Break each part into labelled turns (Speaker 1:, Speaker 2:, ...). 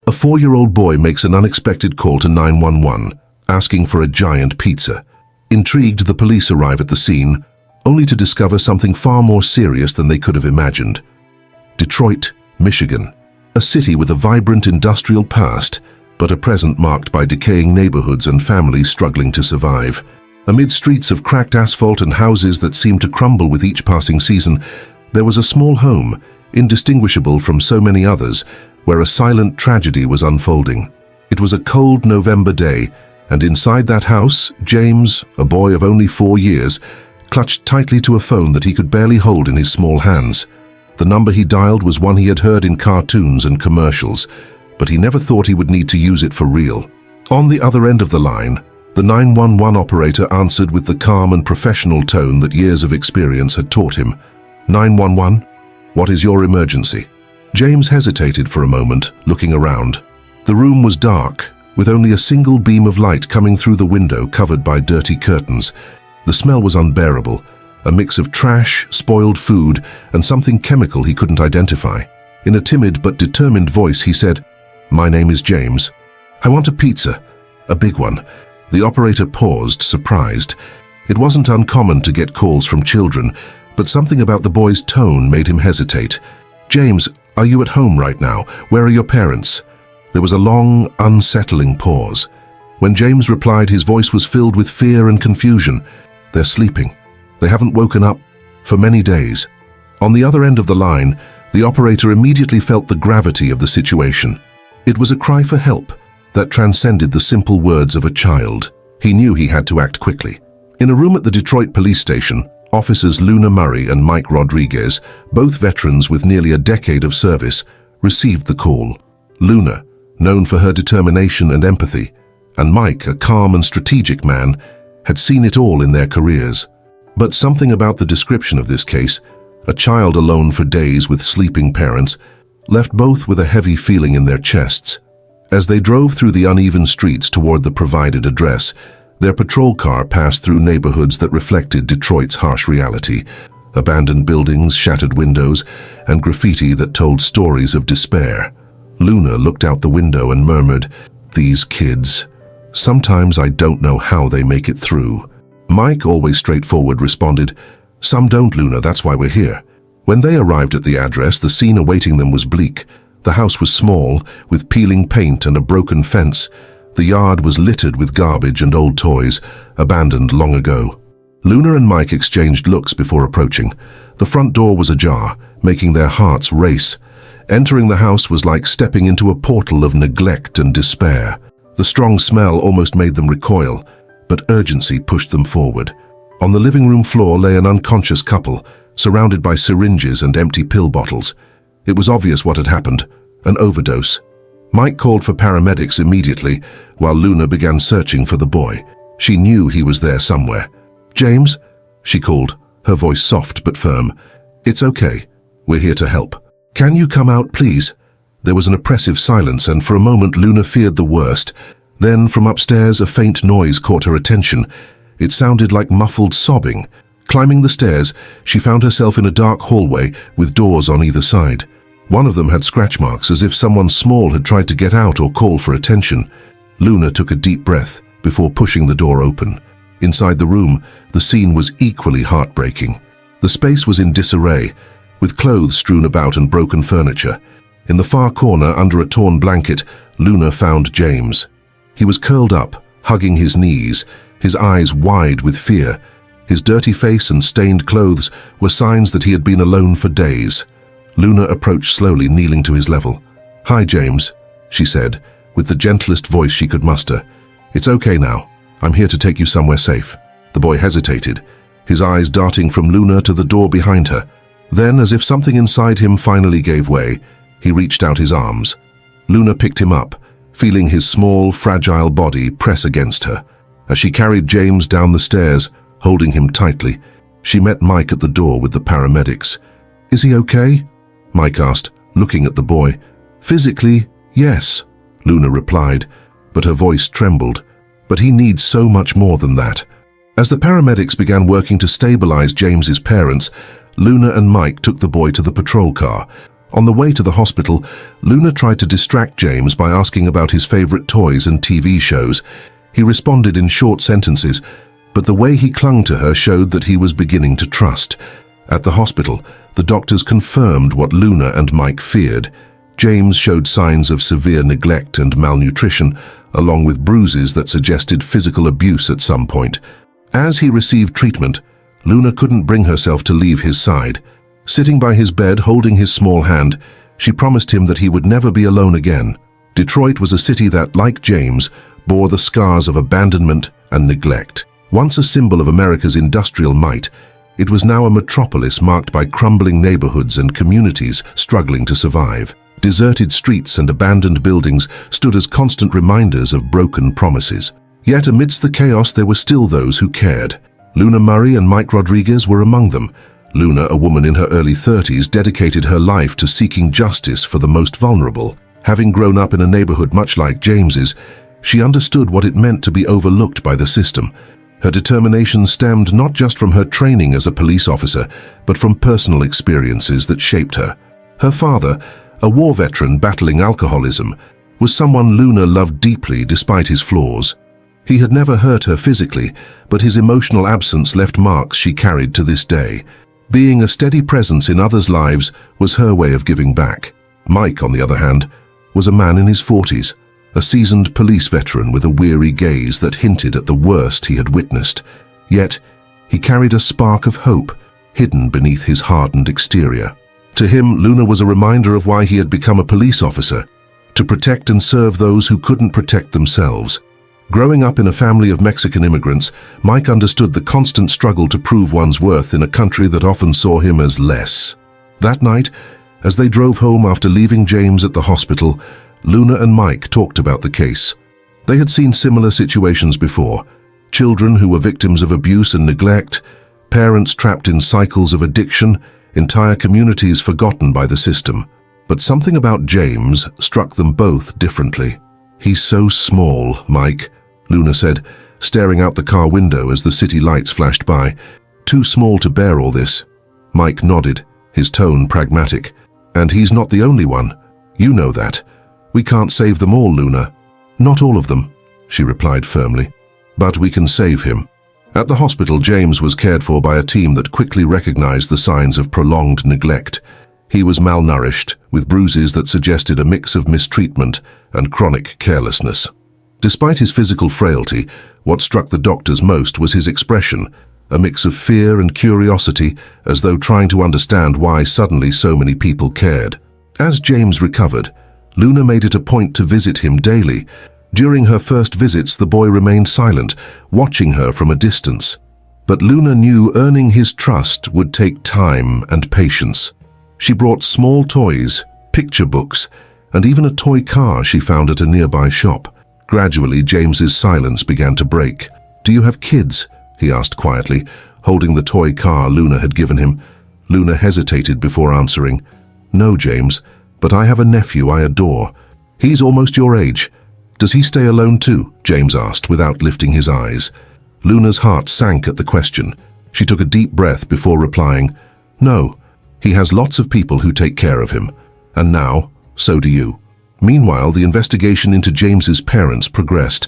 Speaker 1: A 4-year-old boy makes an unexpected call to 911, asking for a giant pizza. Intrigued, the police arrive at the scene, only to discover something far more serious than they could have imagined. Detroit, Michigan, a city with a vibrant industrial past, but a present marked by decaying neighborhoods and families struggling to survive. Amid streets of cracked asphalt and houses that seemed to crumble with each passing season, there was a small home, indistinguishable from so many others, where a silent tragedy was unfolding. It was a cold November day, and inside that house, James, a boy of only 4 years, clutched tightly to a phone that he could barely hold in his small hands. The number he dialed was one he had heard in cartoons and commercials, but he never thought he would need to use it for real. On the other end of the line, the 911 operator answered with the calm and professional tone that years of experience had taught him. 911, what is your emergency? James hesitated for a moment, looking around. The room was dark, with only a single beam of light coming through the window covered by dirty curtains. The smell was unbearable, a mix of trash, spoiled food, and something chemical he couldn't identify. In a timid but determined voice, he said, "My name is James. I want a pizza, a big one." The operator paused, surprised. It wasn't uncommon to get calls from children, but something about the boy's tone made him hesitate. "James, are you at home right now? Where are your parents?" There was a long, unsettling pause. When James replied, his voice was filled with fear and confusion. "They're sleeping. They haven't woken up for many days." On the other end of the line, the operator immediately felt the gravity of the situation. It was a cry for help that transcended the simple words of a child. He knew he had to act quickly. In a room at the Detroit police station, officers Luna Murray and Mike Rodriguez, both veterans with nearly a decade of service, received the call. Luna, known for her determination and empathy, and Mike, a calm and strategic man, had seen it all in their careers. But something about the description of this case, a child alone for days with sleeping parents, left both with a heavy feeling in their chests. As they drove through the uneven streets toward the provided address, their patrol car passed through neighborhoods that reflected Detroit's harsh reality: abandoned buildings, shattered windows, and graffiti that told stories of despair. Luna looked out the window and murmured, "These kids. Sometimes I don't know how they make it through." Mike, always straightforward, responded, "Some don't, Luna, that's why we're here." When they arrived at the address, the scene awaiting them was bleak. The house was small, with peeling paint and a broken fence. The yard was littered with garbage and old toys, abandoned long ago. Luna and Mike exchanged looks before approaching. The front door was ajar, making their hearts race. Entering the house was like stepping into a portal of neglect and despair. The strong smell almost made them recoil, but urgency pushed them forward. On the living room floor lay an unconscious couple, surrounded by syringes and empty pill bottles. It was obvious what had happened: an overdose. Mike called for paramedics immediately, while Luna began searching for the boy. She knew he was there somewhere. "James?" she called, her voice soft but firm. "It's okay. We're here to help. Can you come out, please?" There was an oppressive silence, and for a moment Luna feared the worst. Then, from upstairs, a faint noise caught her attention. It sounded like muffled sobbing. Climbing the stairs, she found herself in a dark hallway with doors on either side. One of them had scratch marks, as if someone small had tried to get out or call for attention. Luna took a deep breath before pushing the door open. Inside the room, the scene was equally heartbreaking. The space was in disarray, with clothes strewn about and broken furniture. In the far corner, under a torn blanket, Luna found James. He was curled up, hugging his knees, his eyes wide with fear. His dirty face and stained clothes were signs that he had been alone for days. Luna approached slowly, kneeling to his level. "Hi, James," she said, with the gentlest voice she could muster. "It's okay now. I'm here to take you somewhere safe." The boy hesitated, his eyes darting from Luna to the door behind her. Then, as if something inside him finally gave way, he reached out his arms. Luna picked him up, feeling his small, fragile body press against her. As she carried James down the stairs, holding him tightly, she met Mike at the door with the paramedics. "Is he okay?" Mike asked, looking at the boy. "Physically, yes," Luna replied, but her voice trembled. "But he needs so much more than that." As the paramedics began working to stabilize James's parents, Luna and Mike took the boy to the patrol car. On the way to the hospital, Luna tried to distract James by asking about his favorite toys and TV shows. He responded in short sentences, but the way he clung to her showed that he was beginning to trust. At the hospital, the doctors confirmed what Luna and Mike feared. James showed signs of severe neglect and malnutrition, along with bruises that suggested physical abuse at some point. As he received treatment, Luna couldn't bring herself to leave his side. Sitting by his bed, holding his small hand, she promised him that he would never be alone again. Detroit was a city that, like James, bore the scars of abandonment and neglect. Once a symbol of America's industrial might, it was now a metropolis marked by crumbling neighborhoods and communities struggling to survive. Deserted streets and abandoned buildings stood as constant reminders of broken promises. Yet amidst the chaos there were still those who cared. Luna Murray and Mike Rodriguez were among them. Luna, a woman in her early 30s, dedicated her life to seeking justice for the most vulnerable. Having grown up in a neighborhood much like James's, she understood what it meant to be overlooked by the system. Her determination stemmed not just from her training as a police officer, but from personal experiences that shaped her. Her father, a war veteran battling alcoholism, was someone Luna loved deeply despite his flaws. He had never hurt her physically, but his emotional absence left marks she carried to this day. Being a steady presence in others' lives was her way of giving back. Mike, on the other hand, was a man in his 40s, a seasoned police veteran with a weary gaze that hinted at the worst he had witnessed. Yet, he carried a spark of hope hidden beneath his hardened exterior. To him, Luna was a reminder of why he had become a police officer, to protect and serve those who couldn't protect themselves. Growing up in a family of Mexican immigrants, Mike understood the constant struggle to prove one's worth in a country that often saw him as less. That night, as they drove home after leaving James at the hospital, Luna and Mike talked about the case. They had seen similar situations before. Children who were victims of abuse and neglect, parents trapped in cycles of addiction, entire communities forgotten by the system. But something about James struck them both differently. "He's so small, Mike," Luna said, staring out the car window as the city lights flashed by. "Too small to bear all this." Mike nodded, his tone pragmatic. "And he's not the only one. You know that. We can't save them all, Luna." "Not all of them," she replied firmly. "But we can save him." At the hospital, James was cared for by a team that quickly recognized the signs of prolonged neglect. He was malnourished, with bruises that suggested a mix of mistreatment and chronic carelessness. Despite his physical frailty, what struck the doctors most was his expression, a mix of fear and curiosity, as though trying to understand why suddenly so many people cared. As James recovered, Luna made it a point to visit him daily. During her first visits, the boy remained silent, watching her from a distance. But Luna knew earning his trust would take time and patience. She brought small toys, picture books, and even a toy car she found at a nearby shop. Gradually, James's silence began to break. "Do you have kids?" he asked quietly, holding the toy car Luna had given him. Luna hesitated before answering. "No, James, but I have a nephew I adore. He's almost your age." "Does he stay alone too?" James asked without lifting his eyes. Luna's heart sank at the question. She took a deep breath before replying, "No. He has lots of people who take care of him. And now, so do you." Meanwhile, the investigation into James's parents progressed.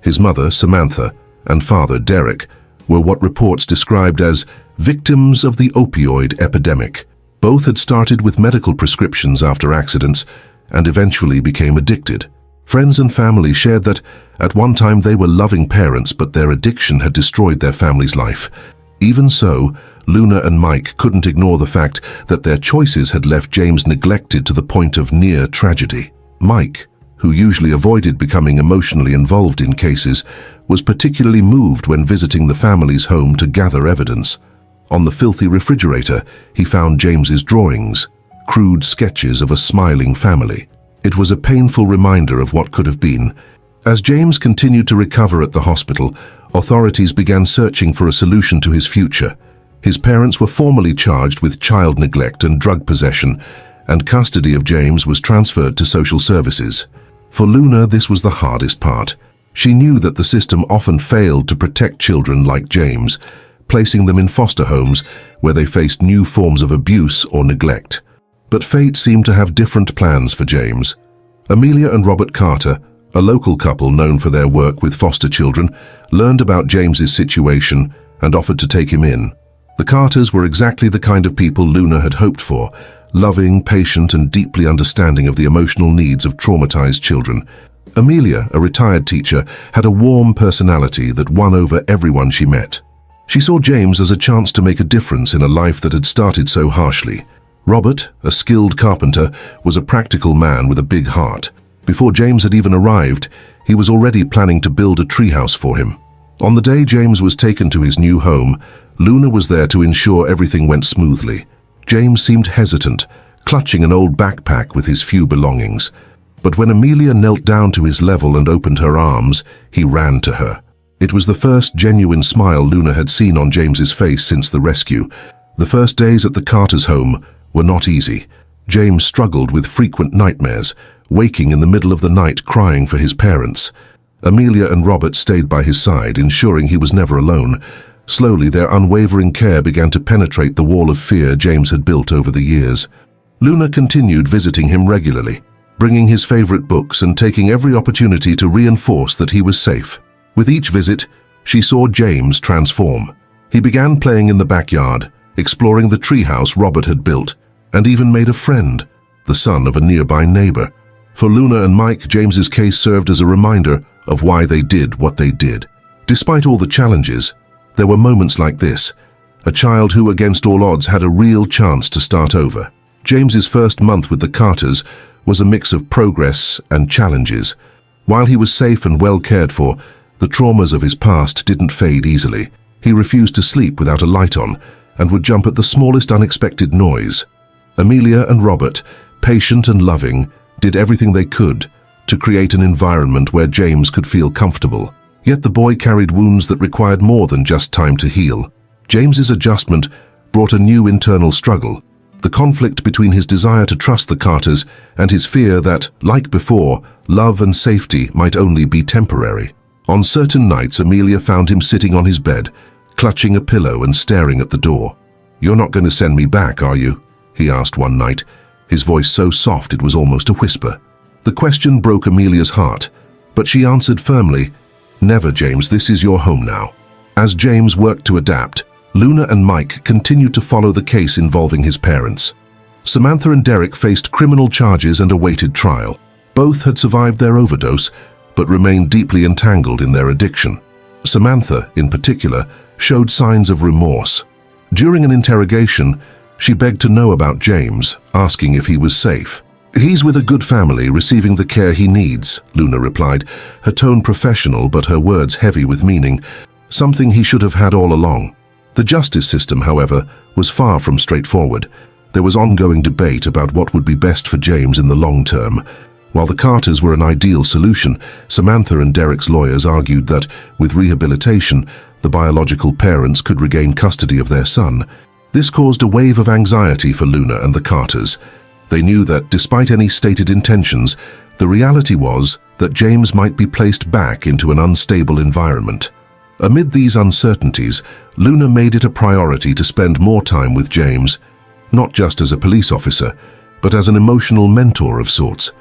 Speaker 1: His mother, Samantha, and father, Derek, were what reports described as victims of the opioid epidemic. Both had started with medical prescriptions after accidents and eventually became addicted. Friends and family shared that at one time they were loving parents, but their addiction had destroyed their family's life. Even so, Luna and Mike couldn't ignore the fact that their choices had left James neglected to the point of near tragedy. Mike, who usually avoided becoming emotionally involved in cases, was particularly moved when visiting the family's home to gather evidence. On the filthy refrigerator, he found James's drawings, crude sketches of a smiling family. It was a painful reminder of what could have been. As James continued to recover at the hospital, authorities began searching for a solution to his future. His parents were formally charged with child neglect and drug possession, and custody of James was transferred to social services. For Luna, this was the hardest part. She knew that the system often failed to protect children like James, placing them in foster homes where they faced new forms of abuse or neglect. But fate seemed to have different plans for James. Amelia and Robert Carter, a local couple known for their work with foster children, learned about James's situation and offered to take him in. The Carters were exactly the kind of people Luna had hoped for, loving, patient, and deeply understanding of the emotional needs of traumatized children. Amelia, a retired teacher, had a warm personality that won over everyone she met. She saw James as a chance to make a difference in a life that had started so harshly. Robert, a skilled carpenter, was a practical man with a big heart. Before James had even arrived, he was already planning to build a treehouse for him. On the day James was taken to his new home, Luna was there to ensure everything went smoothly. James seemed hesitant, clutching an old backpack with his few belongings. But when Amelia knelt down to his level and opened her arms, he ran to her. It was the first genuine smile Luna had seen on James's face since the rescue. The first days at the Carters' home were not easy. James struggled with frequent nightmares, waking in the middle of the night crying for his parents. Amelia and Robert stayed by his side, ensuring he was never alone. Slowly, their unwavering care began to penetrate the wall of fear James had built over the years. Luna continued visiting him regularly, bringing his favorite books and taking every opportunity to reinforce that he was safe. With each visit, she saw James transform. He began playing in the backyard, exploring the treehouse Robert had built, and even made a friend, the son of a nearby neighbor. For Luna and Mike, James's case served as a reminder of why they did what they did. Despite all the challenges, there were moments like this, a child who, against all odds, had a real chance to start over. James's first month with the Carters was a mix of progress and challenges. While he was safe and well cared for, the traumas of his past didn't fade easily. He refused to sleep without a light on and would jump at the smallest unexpected noise. Amelia and Robert, patient and loving, did everything they could to create an environment where James could feel comfortable. Yet the boy carried wounds that required more than just time to heal. James's adjustment brought a new internal struggle, the conflict between his desire to trust the Carters and his fear that, like before, love and safety might only be temporary. On certain nights, Amelia found him sitting on his bed, clutching a pillow and staring at the door. "You're not going to send me back, are you?" he asked one night, his voice so soft it was almost a whisper. The question broke Amelia's heart, but she answered firmly, "Never, James, this is your home now." As James worked to adapt, Luna and Mike continued to follow the case involving his parents. Samantha and Derek faced criminal charges and awaited trial. Both had survived their overdose, but remained deeply entangled in their addiction. Samantha, in particular, showed signs of remorse. During an interrogation, she begged to know about James, asking if he was safe. "He's with a good family, receiving the care he needs," Luna replied, her tone professional but her words heavy with meaning, something he should have had all along. The justice system, however, was far from straightforward. There was ongoing debate about what would be best for James in the long term. While the Carters were an ideal solution, Samantha and Derek's lawyers argued that, with rehabilitation, the biological parents could regain custody of their son. This caused a wave of anxiety for Luna and the Carters. They knew that, despite any stated intentions, the reality was that James might be placed back into an unstable environment. Amid these uncertainties, Luna made it a priority to spend more time with James, not just as a police officer, but as an emotional mentor of sorts.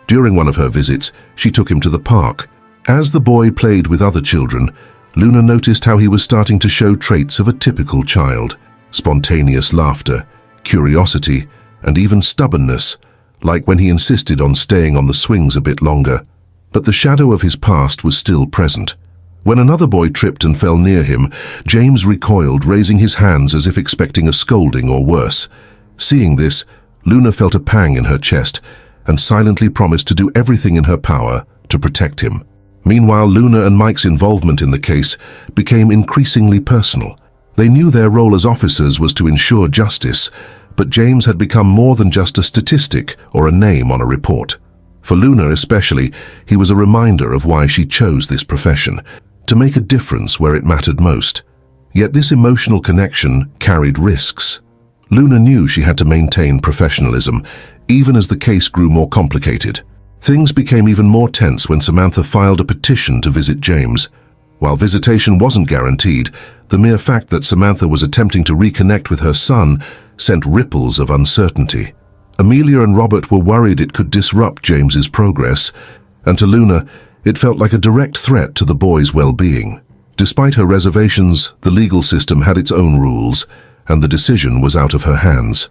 Speaker 1: During one of her visits, she took him to the park. As the boy played with other children, Luna noticed how he was starting to show traits of a typical child: spontaneous laughter, curiosity, and even stubbornness, like when he insisted on staying on the swings a bit longer. But the shadow of his past was still present. When another boy tripped and fell near him, James recoiled, raising his hands as if expecting a scolding or worse. Seeing this, Luna felt a pang in her chest and silently promised to do everything in her power to protect him. Meanwhile, Luna and Mike's involvement in the case became increasingly personal. They knew their role as officers was to ensure justice, but James had become more than just a statistic or a name on a report. For Luna especially, he was a reminder of why she chose this profession, to make a difference where it mattered most. Yet this emotional connection carried risks. Luna knew she had to maintain professionalism, even as the case grew more complicated. Things became even more tense when Samantha filed a petition to visit James. While visitation wasn't guaranteed, the mere fact that Samantha was attempting to reconnect with her son sent ripples of uncertainty. Amelia and Robert were worried it could disrupt James's progress, and to Luna, it felt like a direct threat to the boy's well-being. Despite her reservations, the legal system had its own rules, and the decision was out of her hands.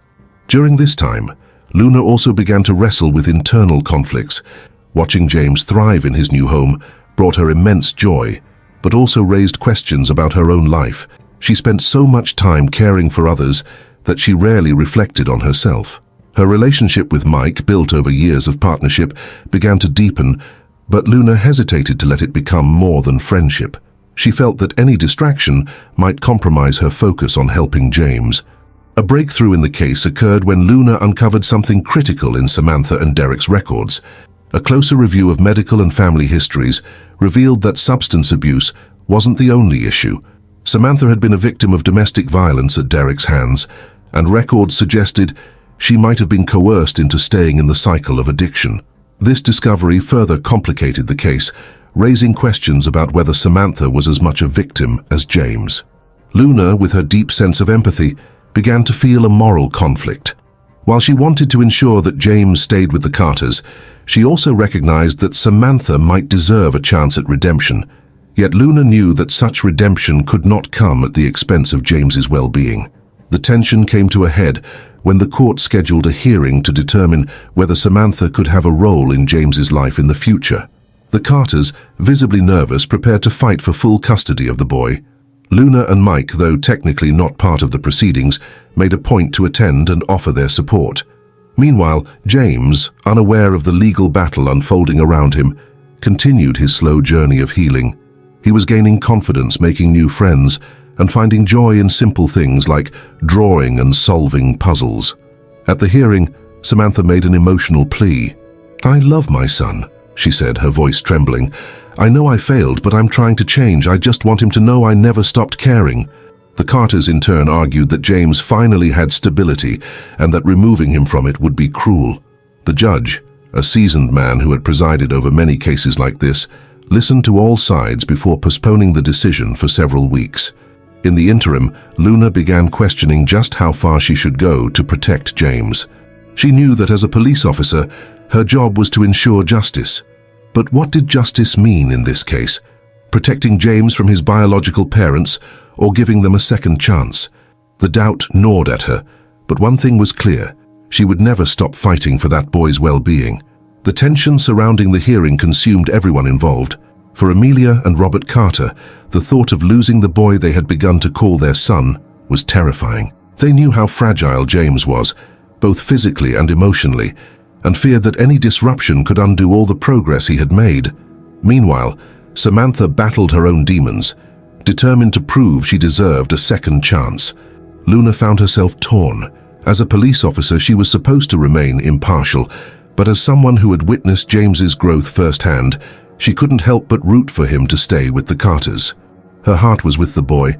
Speaker 1: During this time, Luna also began to wrestle with internal conflicts. Watching James thrive in his new home brought her immense joy, but also raised questions about her own life. She spent so much time caring for others that she rarely reflected on herself. Her relationship with Mike, built over years of partnership, began to deepen, but Luna hesitated to let it become more than friendship. She felt that any distraction might compromise her focus on helping James. A breakthrough in the case occurred when Luna uncovered something critical in Samantha and Derek's records. A closer review of medical and family histories revealed that substance abuse wasn't the only issue. Samantha had been a victim of domestic violence at Derek's hands, and records suggested she might have been coerced into staying in the cycle of addiction. This discovery further complicated the case, raising questions about whether Samantha was as much a victim as James. Luna, with her deep sense of empathy, began to feel a moral conflict. While she wanted to ensure that James stayed with the Carters, she also recognized that Samantha might deserve a chance at redemption. Yet Luna knew that such redemption could not come at the expense of James's well-being. The tension came to a head when the court scheduled a hearing to determine whether Samantha could have a role in James's life in the future. The Carters, visibly nervous, prepared to fight for full custody of the boy. Luna and Mike, though technically not part of the proceedings, made a point to attend and offer their support. Meanwhile, James, unaware of the legal battle unfolding around him, continued his slow journey of healing. He was gaining confidence, making new friends, and finding joy in simple things like drawing and solving puzzles. At the hearing, Samantha made an emotional plea. "I love my son," she said, her voice trembling. "I know I failed, but I'm trying to change. I just want him to know I never stopped caring." The Carters in turn argued that James finally had stability and that removing him from it would be cruel. The judge, a seasoned man who had presided over many cases like this, listened to all sides before postponing the decision for several weeks. In the interim, Luna began questioning just how far she should go to protect James. She knew that as a police officer, her job was to ensure justice. But what did justice mean in this case? Protecting James from his biological parents or giving them a second chance? The doubt gnawed at her, but one thing was clear: she would never stop fighting for that boy's well-being. The tension surrounding the hearing consumed everyone involved. For Amelia and Robert Carter, the thought of losing the boy they had begun to call their son was terrifying. They knew how fragile James was, both physically and emotionally, and feared that any disruption could undo all the progress he had made. Meanwhile, Samantha battled her own demons, determined to prove she deserved a second chance. Luna found herself torn. As a police officer, she was supposed to remain impartial, but as someone who had witnessed James's growth firsthand, she couldn't help but root for him to stay with the Carters. Her heart was with the boy,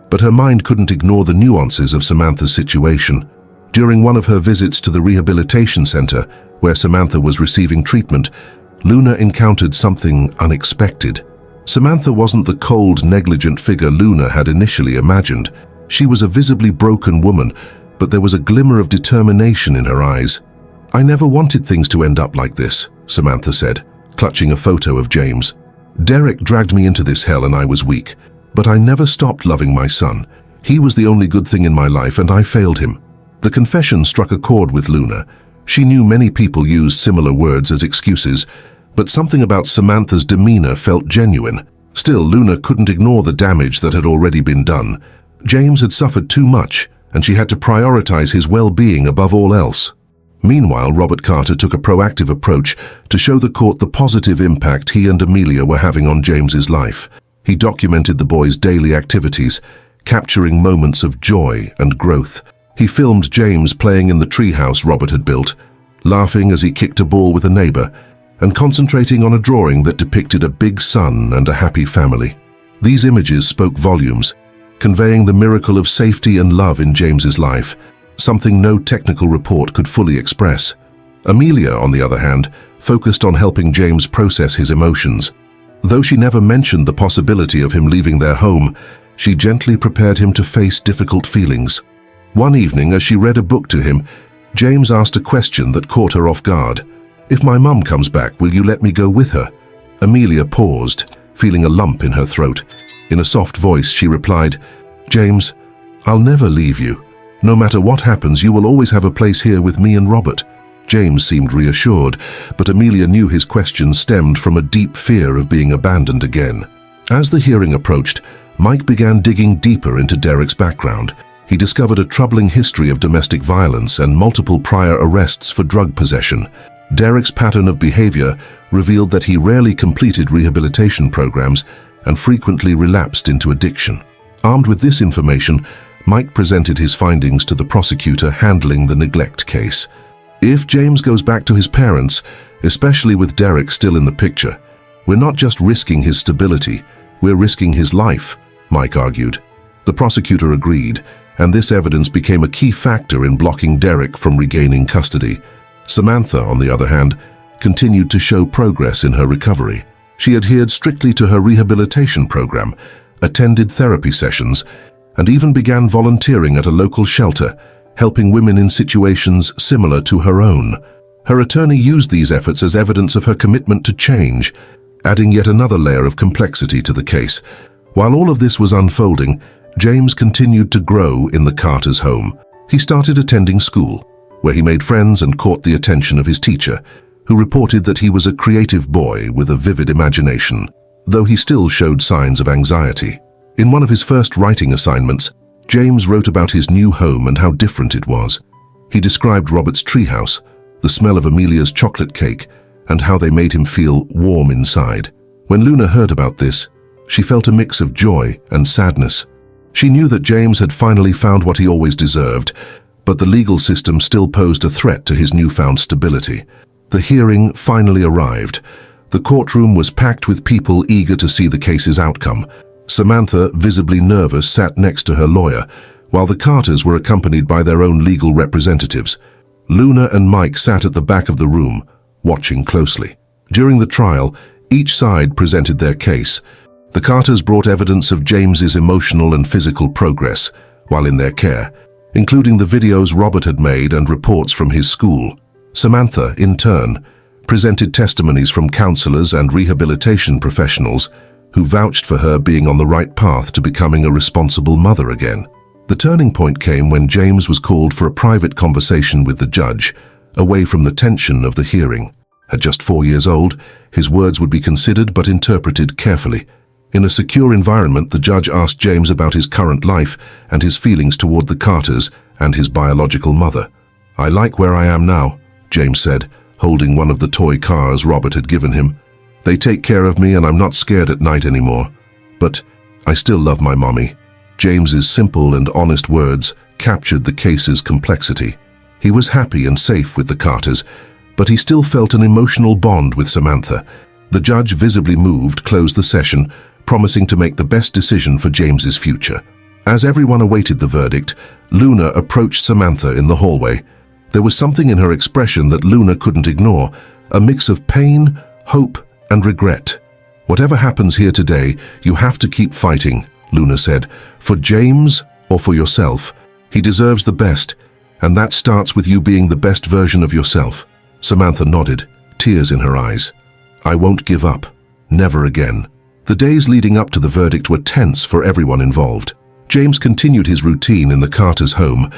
Speaker 1: but her mind couldn't ignore the nuances of Samantha's situation. During one of her visits to the rehabilitation center, where Samantha was receiving treatment, Luna encountered something unexpected. Samantha wasn't the cold, negligent figure Luna had initially imagined. She was a visibly broken woman, but there was a glimmer of determination in her eyes. "I never wanted things to end up like this," Samantha said, clutching a photo of James. "Derek dragged me into this hell and I was weak, but I never stopped loving my son. He was the only good thing in my life and I failed him." The confession struck a chord with Luna. She knew many people used similar words as excuses, but something about Samantha's demeanor felt genuine. Still, Luna couldn't ignore the damage that had already been done. James had suffered too much, and she had to prioritize his well-being above all else. Meanwhile, Robert Carter took a proactive approach to show the court the positive impact he and Amelia were having on James's life. He documented the boy's daily activities, capturing moments of joy and growth. He filmed James playing in the treehouse Robert had built, laughing as he kicked a ball with a neighbor, and concentrating on a drawing that depicted a big sun and a happy family. These images spoke volumes, conveying the miracle of safety and love in James's life, something no technical report could fully express. Amelia, on the other hand, focused on helping James process his emotions. Though she never mentioned the possibility of him leaving their home, she gently prepared him to face difficult feelings. One evening, as she read a book to him, James asked a question that caught her off guard. "If my mum comes back, will you let me go with her?" Amelia paused, feeling a lump in her throat. In a soft voice, she replied, "James, I'll never leave you. No matter what happens, you will always have a place here with me and Robert." James seemed reassured, but Amelia knew his question stemmed from a deep fear of being abandoned again. As the hearing approached, Mike began digging deeper into Derek's background. He discovered a troubling history of domestic violence and multiple prior arrests for drug possession. Derek's pattern of behavior revealed that he rarely completed rehabilitation programs and frequently relapsed into addiction. Armed with this information, Mike presented his findings to the prosecutor handling the neglect case. "If James goes back to his parents, especially with Derek still in the picture, we're not just risking his stability, we're risking his life," Mike argued. The prosecutor agreed, and this evidence became a key factor in blocking Derek from regaining custody. Samantha, on the other hand, continued to show progress in her recovery. She adhered strictly to her rehabilitation program, attended therapy sessions, and even began volunteering at a local shelter, helping women in situations similar to her own. Her attorney used these efforts as evidence of her commitment to change, adding yet another layer of complexity to the case. While all of this was unfolding, James continued to grow in the Carters' home. He started attending school, where he made friends and caught the attention of his teacher, who reported that he was a creative boy with a vivid imagination, though he still showed signs of anxiety. In one of his first writing assignments, James wrote about his new home and how different it was. He described Robert's treehouse, the smell of Amelia's chocolate cake, and how they made him feel warm inside. When Luna heard about this, she felt a mix of joy and sadness. She knew that James had finally found what he always deserved, but the legal system still posed a threat to his newfound stability. The hearing finally arrived. The courtroom was packed with people eager to see the case's outcome. Samantha, visibly nervous, sat next to her lawyer, while the Carters were accompanied by their own legal representatives. Luna and Mike sat at the back of the room, watching closely. During the trial, each side presented their case. The Carters brought evidence of James's emotional and physical progress while in their care, including the videos Robert had made and reports from his school. Samantha, in turn, presented testimonies from counselors and rehabilitation professionals who vouched for her being on the right path to becoming a responsible mother again. The turning point came when James was called for a private conversation with the judge, away from the tension of the hearing. At just 4 years old, his words would be considered but interpreted carefully. In a secure environment, the judge asked James about his current life and his feelings toward the Carters and his biological mother. "I like where I am now," James said, holding one of the toy cars Robert had given him. "They take care of me and I'm not scared at night anymore. But I still love my mommy." James's simple and honest words captured the case's complexity. He was happy and safe with the Carters, but he still felt an emotional bond with Samantha. The judge, visibly moved, closed the session, promising to make the best decision for James's future. As everyone awaited the verdict, Luna approached Samantha in the hallway. There was something in her expression that Luna couldn't ignore, a mix of pain, hope, and regret. "Whatever happens here today, you have to keep fighting," Luna said. "For James or for yourself. He deserves the best, and that starts with you being the best version of yourself." Samantha nodded, tears in her eyes. "I won't give up. Never again." The days leading up to the verdict were tense for everyone involved. James continued his routine in the Carters' home,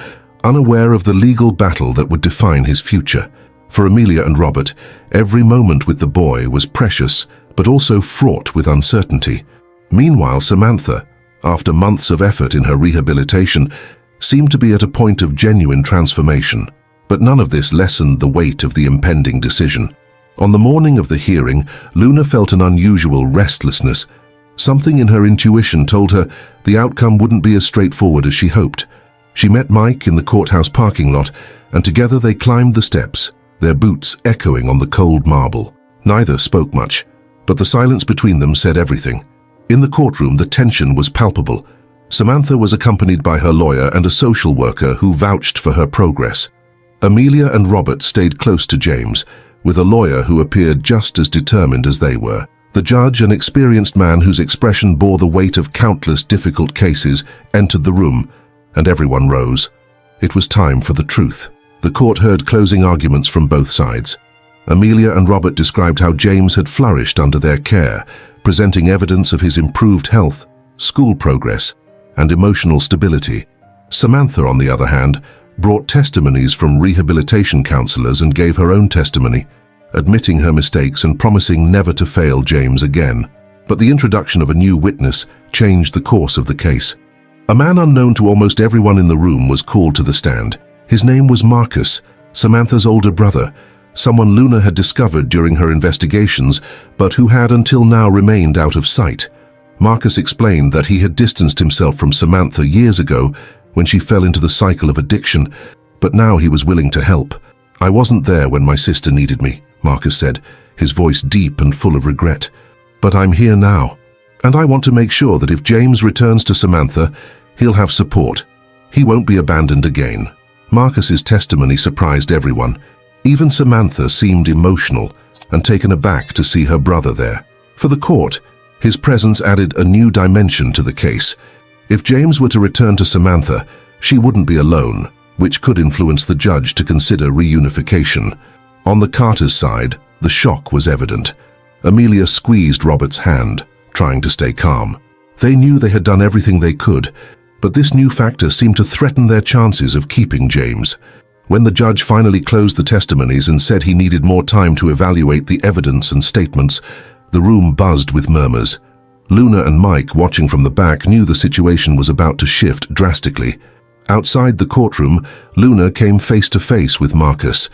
Speaker 1: unaware of the legal battle that would define his future. For Amelia and Robert, every moment with the boy was precious, but also fraught with uncertainty. Meanwhile, Samantha, after months of effort in her rehabilitation, seemed to be at a point of genuine transformation. But none of this lessened the weight of the impending decision. On the morning of the hearing, Luna felt an unusual restlessness. Something in her intuition told her the outcome wouldn't be as straightforward as she hoped. She met Mike in the courthouse parking lot, and together they climbed the steps, their boots echoing on the cold marble. Neither spoke much, but the silence between them said everything. In the courtroom, the tension was palpable. Samantha was accompanied by her lawyer and a social worker who vouched for her progress. Amelia and Robert stayed close to James, with a lawyer who appeared just as determined as they were. The judge, an experienced man whose expression bore the weight of countless difficult cases, entered the room, and everyone rose. It was time for the truth. The court heard closing arguments from both sides. Amelia and Robert described how James had flourished under their care, presenting evidence of his improved health, school progress, and emotional stability. Samantha, on the other hand, brought testimonies from rehabilitation counselors and gave her own testimony, admitting her mistakes and promising never to fail James again. But the introduction of a new witness changed the course of the case. A man unknown to almost everyone in the room was called to the stand. His name was Marcus, Samantha's older brother, someone Luna had discovered during her investigations, but who had until now remained out of sight. Marcus explained that he had distanced himself from Samantha years ago when she fell into the cycle of addiction, but now he was willing to help. "I wasn't there when my sister needed me," Marcus said, his voice deep and full of regret. "But I'm here now, and I want to make sure that if James returns to Samantha, he'll have support. He won't be abandoned again." Marcus's testimony surprised everyone. Even Samantha seemed emotional and taken aback to see her brother there. For the court, his presence added a new dimension to the case. If James were to return to Samantha, she wouldn't be alone, which could influence the judge to consider reunification. On the Carters' side, the shock was evident. Amelia squeezed Robert's hand, trying to stay calm. They knew they had done everything they could, but this new factor seemed to threaten their chances of keeping James. When the judge finally closed the testimonies and said he needed more time to evaluate the evidence and statements, the room buzzed with murmurs. Luna and Mike, watching from the back, knew the situation was about to shift drastically. Outside the courtroom, Luna came face to face with Marcus.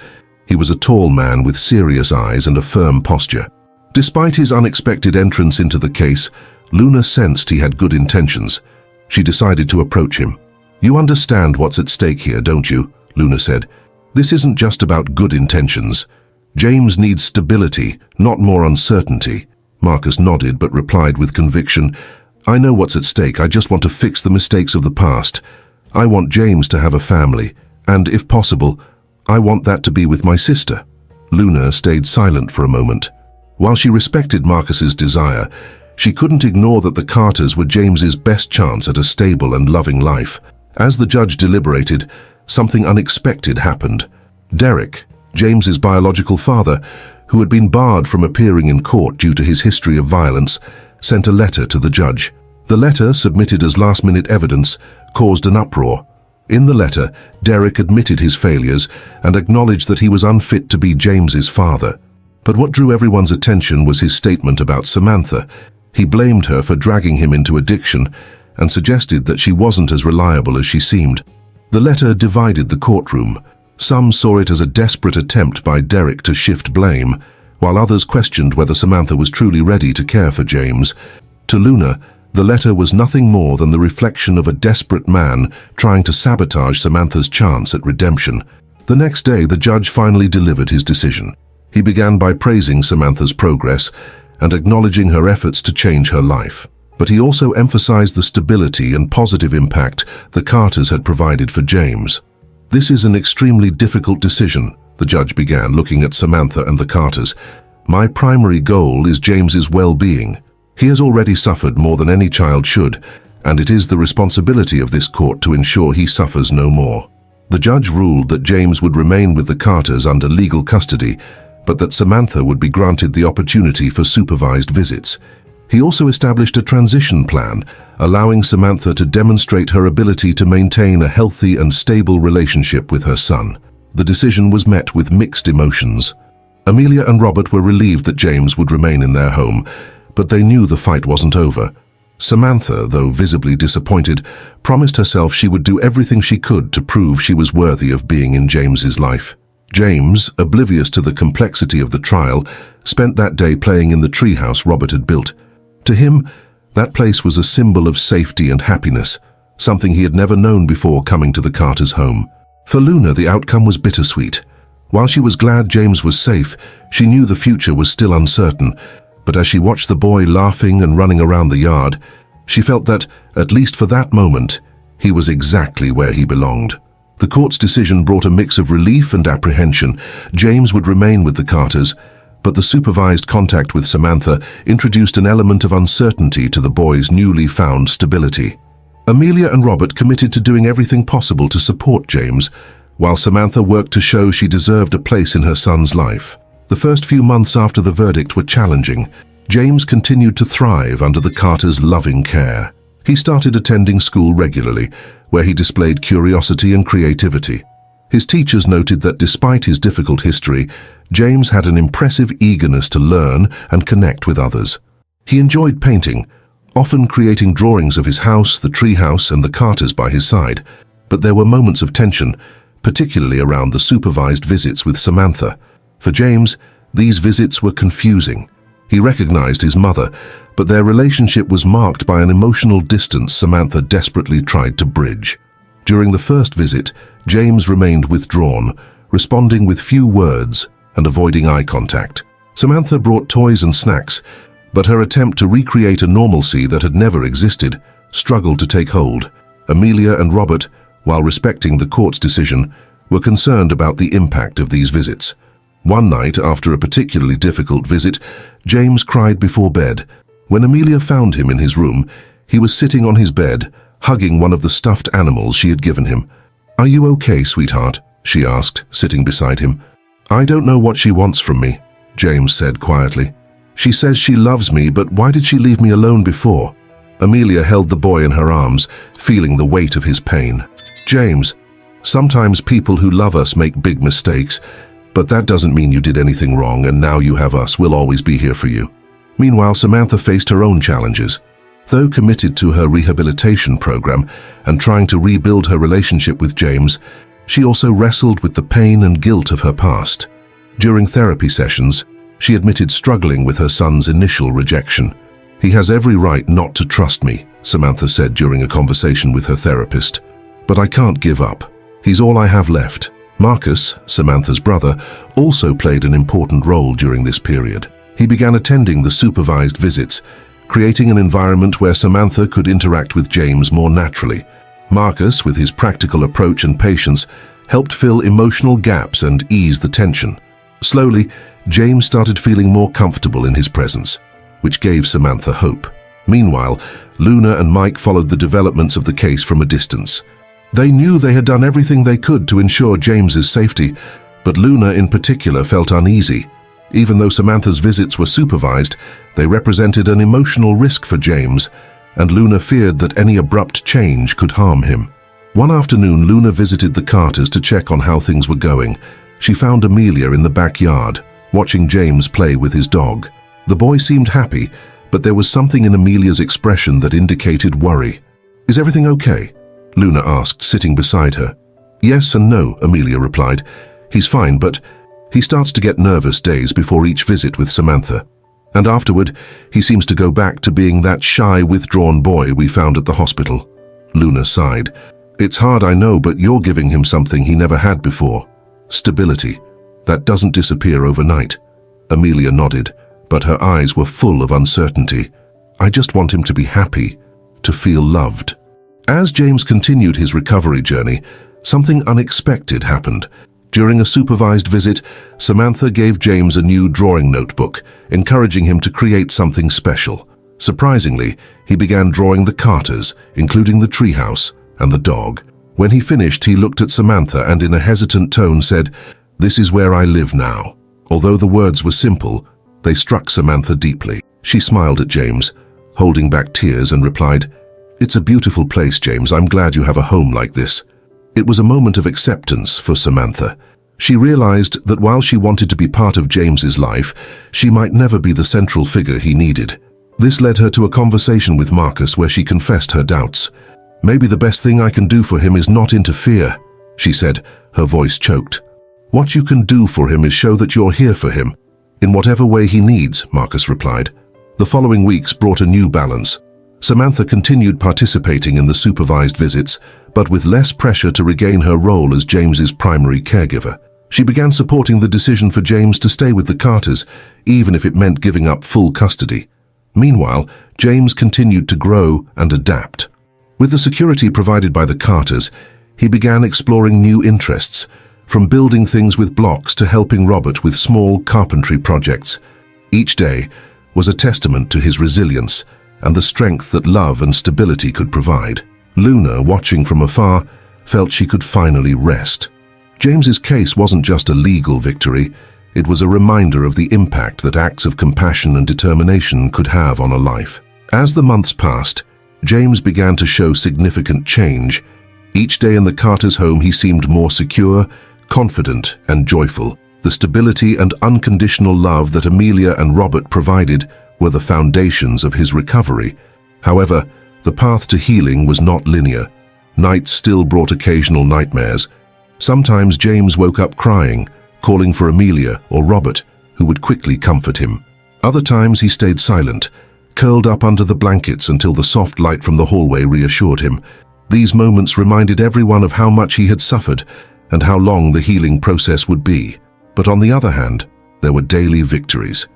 Speaker 1: He was a tall man with serious eyes and a firm posture. Despite his unexpected entrance into the case, Luna sensed he had good intentions. She decided to approach him. "You understand what's at stake here, don't you?" Luna said. "This isn't just about good intentions. James needs stability, not more uncertainty." Marcus nodded but replied with conviction, "I know what's at stake. I just want to fix the mistakes of the past. I want James to have a family, and if possible, I want that to be with my sister." Luna stayed silent for a moment. While she respected Marcus's desire, she couldn't ignore that the Carters were James's best chance at a stable and loving life. As the judge deliberated, something unexpected happened. Derek, James's biological father, who had been barred from appearing in court due to his history of violence, sent a letter to the judge. The letter, submitted as last-minute evidence, caused an uproar. In the letter, Derek admitted his failures and acknowledged that he was unfit to be James's father. But what drew everyone's attention was his statement about Samantha. He blamed her for dragging him into addiction and suggested that she wasn't as reliable as she seemed. The letter divided the courtroom. Some saw it as a desperate attempt by Derek to shift blame, while others questioned whether Samantha was truly ready to care for James. To Luna, the letter was nothing more than the reflection of a desperate man trying to sabotage Samantha's chance at redemption. The next day, the judge finally delivered his decision. He began by praising Samantha's progress and acknowledging her efforts to change her life. But he also emphasized the stability and positive impact the Carters had provided for James. "This is an extremely difficult decision," the judge began, looking at Samantha and the Carters. "My primary goal is James's well-being. He has already suffered more than any child should, and it is the responsibility of this court to ensure he suffers no more." The judge ruled that James would remain with the Carters under legal custody, but that Samantha would be granted the opportunity for supervised visits. He also established a transition plan, allowing Samantha to demonstrate her ability to maintain a healthy and stable relationship with her son. The decision was met with mixed emotions. Amelia and Robert were relieved that James would remain in their home, but they knew the fight wasn't over. Samantha, though visibly disappointed, promised herself she would do everything she could to prove she was worthy of being in James's life. James, oblivious to the complexity of the trial, spent that day playing in the treehouse Robert had built. To him, that place was a symbol of safety and happiness, something he had never known before coming to the Carters' home. For Luna, the outcome was bittersweet. While she was glad James was safe, she knew the future was still uncertain, but as she watched the boy laughing and running around the yard, she felt that, at least for that moment, he was exactly where he belonged. The court's decision brought a mix of relief and apprehension. James would remain with the Carters, but the supervised contact with Samantha introduced an element of uncertainty to the boy's newly found stability. Amelia and Robert committed to doing everything possible to support James, while Samantha worked to show she deserved a place in her son's life. The first few months after the verdict were challenging. James continued to thrive under the Carters' loving care. He started attending school regularly, where he displayed curiosity and creativity. His teachers noted that despite his difficult history, James had an impressive eagerness to learn and connect with others. He enjoyed painting, often creating drawings of his house, the treehouse, and the Carters by his side. But there were moments of tension, particularly around the supervised visits with Samantha. For James, these visits were confusing. He recognized his mother, but their relationship was marked by an emotional distance Samantha desperately tried to bridge. During the first visit, James remained withdrawn, responding with few words and avoiding eye contact. Samantha brought toys and snacks, but her attempt to recreate a normalcy that had never existed struggled to take hold. Amelia and Robert, while respecting the court's decision, were concerned about the impact of these visits. One night, after a particularly difficult visit, James cried before bed. When Amelia found him in his room, he was sitting on his bed, hugging one of the stuffed animals she had given him. "Are you okay, sweetheart?" she asked, sitting beside him. "I don't know what she wants from me," James said quietly. "She says she loves me, but why did she leave me alone before?" Amelia held the boy in her arms, feeling the weight of his pain. "James, sometimes people who love us make big mistakes, but that doesn't mean you did anything wrong, and now you have us. We'll always be here for you." Meanwhile, Samantha faced her own challenges. Though committed to her rehabilitation program and trying to rebuild her relationship with James, she also wrestled with the pain and guilt of her past. During therapy sessions, she admitted struggling with her son's initial rejection. "He has every right not to trust me," Samantha said during a conversation with her therapist. "But I can't give up. He's all I have left." Marcus, Samantha's brother, also played an important role during this period. He began attending the supervised visits, creating an environment where Samantha could interact with James more naturally. Marcus, with his practical approach and patience, helped fill emotional gaps and ease the tension. Slowly, James started feeling more comfortable in his presence, which gave Samantha hope. Meanwhile, Luna and Mike followed the developments of the case from a distance. They knew they had done everything they could to ensure James's safety, but Luna in particular felt uneasy. Even though Samantha's visits were supervised, they represented an emotional risk for James, and Luna feared that any abrupt change could harm him. One afternoon, Luna visited the Carters to check on how things were going. She found Amelia in the backyard, watching James play with his dog. The boy seemed happy, but there was something in Amelia's expression that indicated worry. "Is everything okay?" Luna asked, sitting beside her. "Yes and no," Amelia replied. "He's fine, but he starts to get nervous days before each visit with Samantha. And afterward, he seems to go back to being that shy, withdrawn boy we found at the hospital." Luna sighed. "It's hard, I know, but you're giving him something he never had before. Stability. That doesn't disappear overnight." Amelia nodded, but her eyes were full of uncertainty. "I just want him to be happy, to feel loved." As James continued his recovery journey, something unexpected happened. During a supervised visit, Samantha gave James a new drawing notebook, encouraging him to create something special. Surprisingly, he began drawing the Carters, including the treehouse and the dog. When he finished, he looked at Samantha and in a hesitant tone said, "This is where I live now." Although the words were simple, they struck Samantha deeply. She smiled at James, holding back tears, and replied, "It's a beautiful place, James. I'm glad you have a home like this." It was a moment of acceptance for Samantha. She realized that while she wanted to be part of James's life, she might never be the central figure he needed. This led her to a conversation with Marcus where she confessed her doubts. "Maybe the best thing I can do for him is not interfere," she said, her voice choked. "What you can do for him is show that you're here for him, in whatever way he needs," Marcus replied. The following weeks brought a new balance. Samantha continued participating in the supervised visits, but with less pressure to regain her role as James's primary caregiver. She began supporting the decision for James to stay with the Carters, even if it meant giving up full custody. Meanwhile, James continued to grow and adapt. With the security provided by the Carters, he began exploring new interests, from building things with blocks to helping Robert with small carpentry projects. Each day was a testament to his resilience and the strength that love and stability could provide. Luna, watching from afar, felt she could finally rest. James's case wasn't just a legal victory, it was a reminder of the impact that acts of compassion and determination could have on a life. As the months passed, James began to show significant change. Each day in the Carters' home he seemed more secure, confident, and joyful. The stability and unconditional love that Amelia and Robert provided were the foundations of his recovery. However, the path to healing was not linear. Nights still brought occasional nightmares. Sometimes James woke up crying, calling for Amelia or Robert, who would quickly comfort him. Other times he stayed silent, curled up under the blankets until the soft light from the hallway reassured him. These moments reminded everyone of how much he had suffered and how long the healing process would be. But on the other hand, there were daily victories.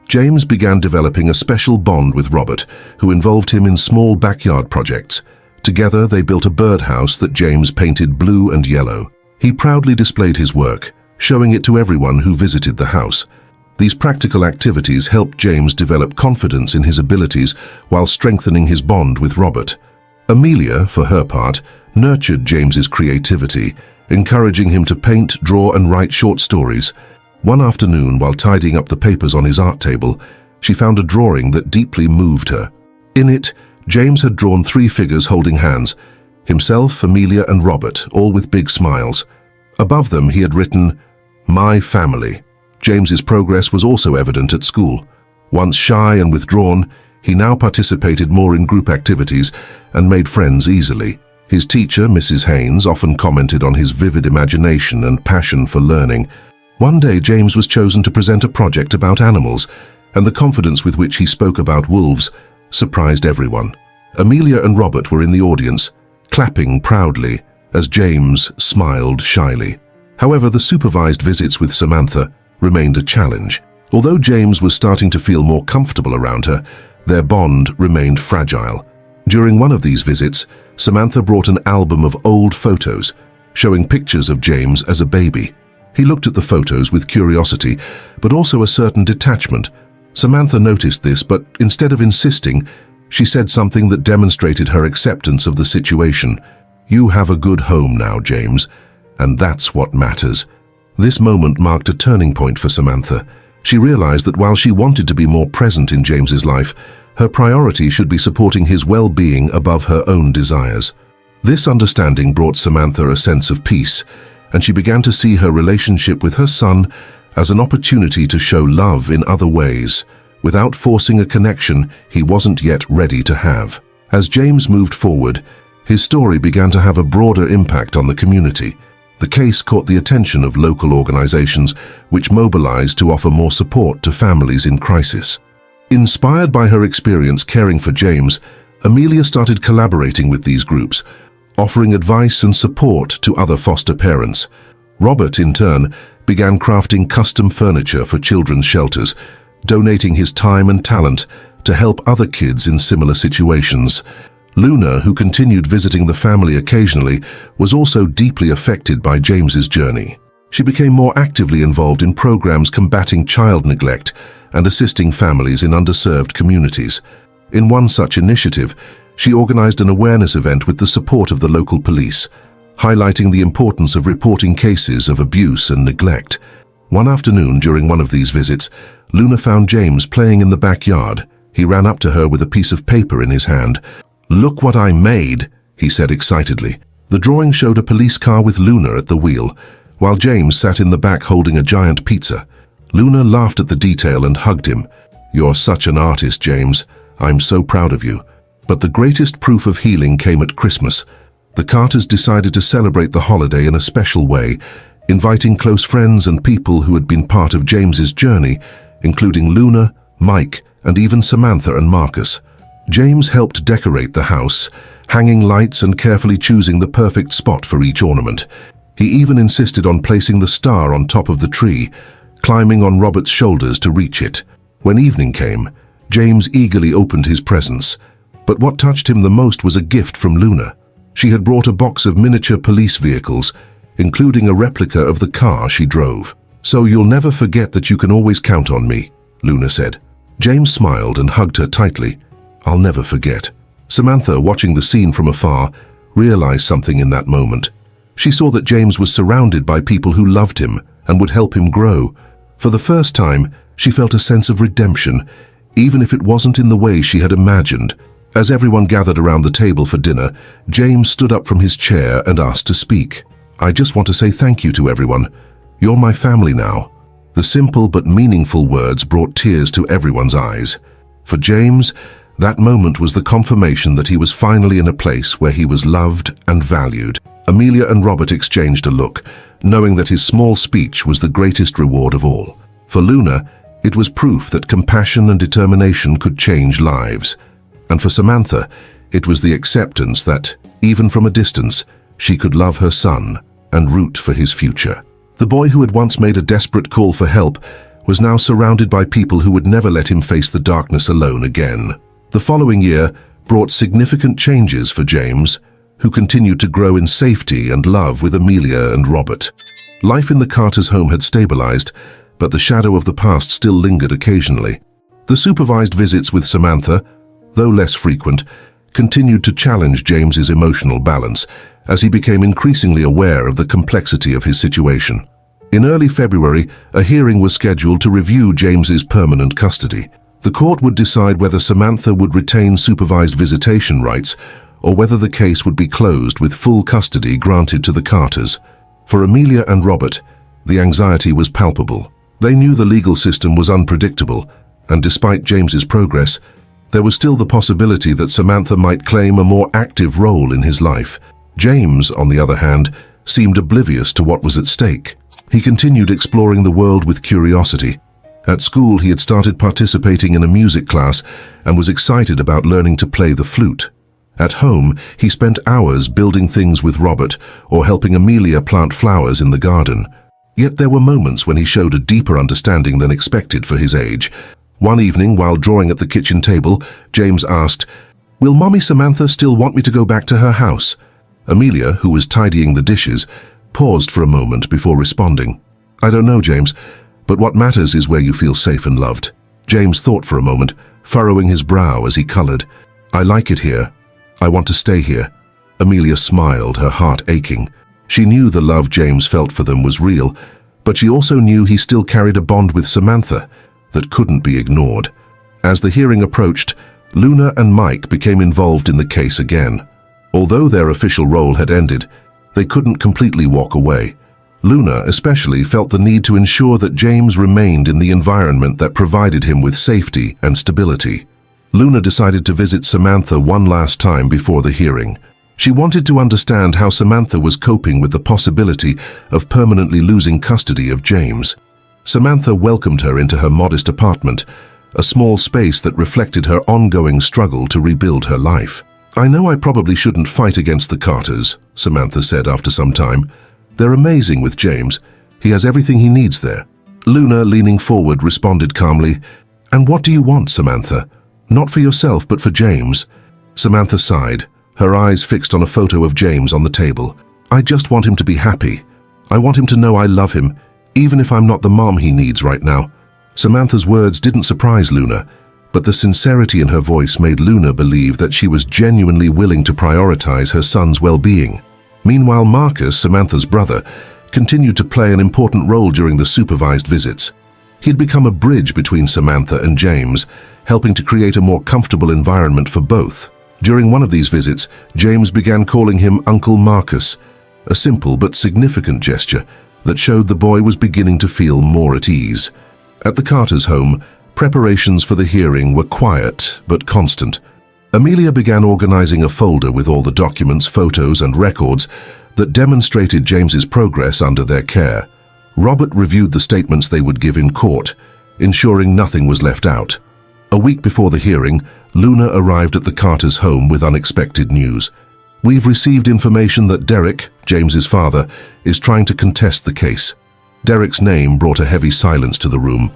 Speaker 1: James began developing a special bond with Robert, who involved him in small backyard projects. Together they built a birdhouse that James painted blue and yellow. He proudly displayed his work, showing it to everyone who visited the house. These practical activities helped James develop confidence in his abilities while strengthening his bond with Robert. Amelia, for her part, nurtured James's creativity, encouraging him to paint, draw, and write short stories. One afternoon, while tidying up the papers on his art table, she found a drawing that deeply moved her. In it, James had drawn 3 figures holding hands, himself, Amelia, and Robert, all with big smiles. Above them he had written, "My family." James's progress was also evident at school. Once shy and withdrawn, he now participated more in group activities and made friends easily. His teacher, Mrs. Haynes, often commented on his vivid imagination and passion for learning. One day James was chosen to present a project about animals, and the confidence with which he spoke about wolves surprised everyone. Amelia and Robert were in the audience, clapping proudly as James smiled shyly. However, the supervised visits with Samantha remained a challenge. Although James was starting to feel more comfortable around her, their bond remained fragile. During one of these visits, Samantha brought an album of old photos, showing pictures of James as a baby. He looked at the photos with curiosity, but also a certain detachment. Samantha noticed this, but instead of insisting, she said something that demonstrated her acceptance of the situation. "You have a good home now, James, and that's what matters." This moment marked a turning point for Samantha. She realized that while she wanted to be more present in James's life, her priority should be supporting his well-being above her own desires. This understanding brought Samantha a sense of peace, and she began to see her relationship with her son as an opportunity to show love in other ways, without forcing a connection he wasn't yet ready to have. As James moved forward, his story began to have a broader impact on the community. The case caught the attention of local organizations, which mobilized to offer more support to families in crisis. Inspired by her experience caring for James, Amelia started collaborating with these groups, offering advice and support to other foster parents. Robert, in turn, began crafting custom furniture for children's shelters, donating his time and talent to help other kids in similar situations. Luna, who continued visiting the family occasionally, was also deeply affected by James's journey. She became more actively involved in programs combating child neglect and assisting families in underserved communities. In one such initiative, she organized an awareness event with the support of the local police, highlighting the importance of reporting cases of abuse and neglect. One afternoon during one of these visits, Luna found James playing in the backyard. He ran up to her with a piece of paper in his hand. "Look what I made," he said excitedly. The drawing showed a police car with Luna at the wheel, while James sat in the back holding a giant pizza. Luna laughed at the detail and hugged him. "You're such an artist, James. I'm so proud of you." But the greatest proof of healing came at Christmas. The Carters decided to celebrate the holiday in a special way, inviting close friends and people who had been part of James's journey, including Luna, Mike, and even Samantha and Marcus. James helped decorate the house, hanging lights and carefully choosing the perfect spot for each ornament. He even insisted on placing the star on top of the tree, climbing on Robert's shoulders to reach it. When evening came, James eagerly opened his presents. But what touched him the most was a gift from Luna. She had brought a box of miniature police vehicles, including a replica of the car she drove. "So you'll never forget that you can always count on me," Luna said. James smiled and hugged her tightly. "I'll never forget." Samantha, watching the scene from afar, realized something in that moment. She saw that James was surrounded by people who loved him and would help him grow. For the first time, she felt a sense of redemption, even if it wasn't in the way she had imagined. As everyone gathered around the table for dinner, James stood up from his chair and asked to speak. "I just want to say thank you to everyone. You're my family now." The simple but meaningful words brought tears to everyone's eyes. For James, that moment was the confirmation that he was finally in a place where he was loved and valued. Amelia and Robert exchanged a look, knowing that his small speech was the greatest reward of all. For Luna, it was proof that compassion and determination could change lives. And for Samantha, it was the acceptance that, even from a distance, she could love her son and root for his future. The boy who had once made a desperate call for help was now surrounded by people who would never let him face the darkness alone again. The following year brought significant changes for James, who continued to grow in safety and love with Amelia and Robert. Life in the Carters' home had stabilized, but the shadow of the past still lingered occasionally. The supervised visits with Samantha, though less frequent, continued to challenge James's emotional balance as he became increasingly aware of the complexity of his situation. In early February, a hearing was scheduled to review James's permanent custody. The court would decide whether Samantha would retain supervised visitation rights or whether the case would be closed with full custody granted to the Carters. For Amelia and Robert, the anxiety was palpable. They knew the legal system was unpredictable, and despite James's progress, there was still the possibility that Samantha might claim a more active role in his life. James, on the other hand, seemed oblivious to what was at stake. He continued exploring the world with curiosity. At school, he had started participating in a music class and was excited about learning to play the flute. At home, he spent hours building things with Robert or helping Amelia plant flowers in the garden. Yet there were moments when he showed a deeper understanding than expected for his age. One evening, while drawing at the kitchen table, James asked, "Will Mommy Samantha still want me to go back to her house?" Amelia, who was tidying the dishes, paused for a moment before responding. "I don't know, James, but what matters is where you feel safe and loved." James thought for a moment, furrowing his brow as he colored. "I like it here. I want to stay here." Amelia smiled, her heart aching. She knew the love James felt for them was real, but she also knew he still carried a bond with Samantha that couldn't be ignored. As the hearing approached, Luna and Mike became involved in the case again. Although their official role had ended, they couldn't completely walk away. Luna especially felt the need to ensure that James remained in the environment that provided him with safety and stability. Luna decided to visit Samantha one last time before the hearing. She wanted to understand how Samantha was coping with the possibility of permanently losing custody of James. Samantha welcomed her into her modest apartment, a small space that reflected her ongoing struggle to rebuild her life. "I know I probably shouldn't fight against the Carters," Samantha said after some time. "They're amazing with James. He has everything he needs there." Luna, leaning forward, responded calmly, "And what do you want, Samantha? Not for yourself, but for James." Samantha sighed, her eyes fixed on a photo of James on the table. "I just want him to be happy. I want him to know I love him, even if I'm not the mom he needs right now." Samantha's words didn't surprise Luna, but the sincerity in her voice made Luna believe that she was genuinely willing to prioritize her son's well-being. Meanwhile, Marcus, Samantha's brother, continued to play an important role during the supervised visits. He'd become a bridge between Samantha and James, helping to create a more comfortable environment for both. During one of these visits, James began calling him Uncle Marcus, a simple but significant gesture that showed the boy was beginning to feel more at ease. At the Carters' home, preparations for the hearing were quiet but constant. Amelia began organizing a folder with all the documents, photos, and records that demonstrated James's progress under their care. Robert reviewed the statements they would give in court, ensuring nothing was left out. A week before the hearing, Luna arrived at the Carters' home with unexpected news. "We've received information that Derek, James's father, is trying to contest the case." Derek's name brought a heavy silence to the room.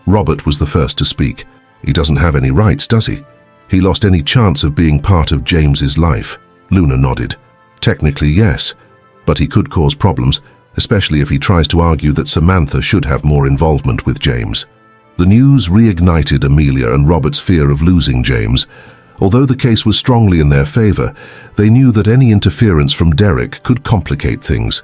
Speaker 1: Robert was the first to speak. "He doesn't have any rights, does he? He lost any chance of being part of James's life." Luna nodded. "Technically, yes, but he could cause problems, especially if he tries to argue that Samantha should have more involvement with James." The news reignited Amelia and Robert's fear of losing James, Although the case was strongly in their favor, they knew that any interference from Derek could complicate things.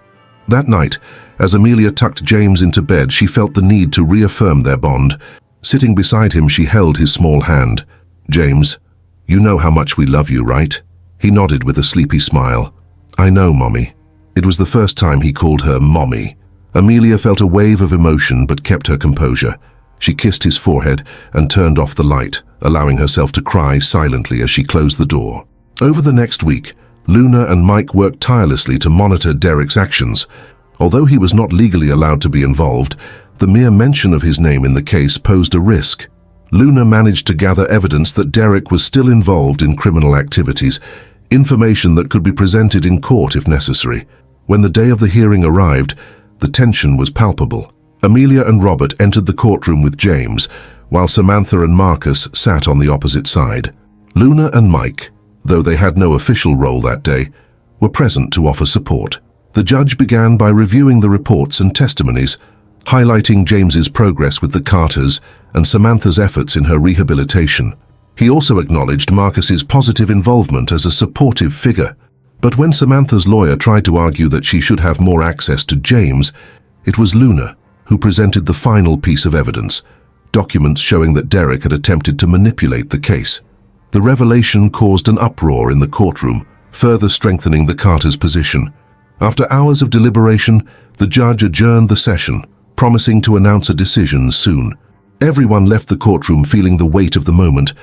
Speaker 1: That night, as Amelia tucked James into bed, she felt the need to reaffirm their bond. Sitting beside him, she held his small hand. "James, you know how much we love you, right?" He nodded with a sleepy smile. "I know, Mommy." It was the first time he called her Mommy. Amelia felt a wave of emotion but kept her composure. She kissed his forehead and turned off the light, allowing herself to cry silently as she closed the door. Over the next week, Luna and Mike worked tirelessly to monitor Derek's actions. Although he was not legally allowed to be involved, the mere mention of his name in the case posed a risk. Luna managed to gather evidence that Derek was still involved in criminal activities, information that could be presented in court if necessary. When the day of the hearing arrived, the tension was palpable. Amelia and Robert entered the courtroom with James, while Samantha and Marcus sat on the opposite side. Luna and Mike, though they had no official role that day, were present to offer support. The judge began by reviewing the reports and testimonies, highlighting James's progress with the Carters and Samantha's efforts in her rehabilitation. He also acknowledged Marcus's positive involvement as a supportive figure. But when Samantha's lawyer tried to argue that she should have more access to James, it was Luna who presented the final piece of evidence, documents showing that Derek had attempted to manipulate the case. The revelation caused an uproar in the courtroom, further strengthening the Carters' position. After hours of deliberation, the judge adjourned the session, promising to announce a decision soon. Everyone left the courtroom feeling the weight of the moment,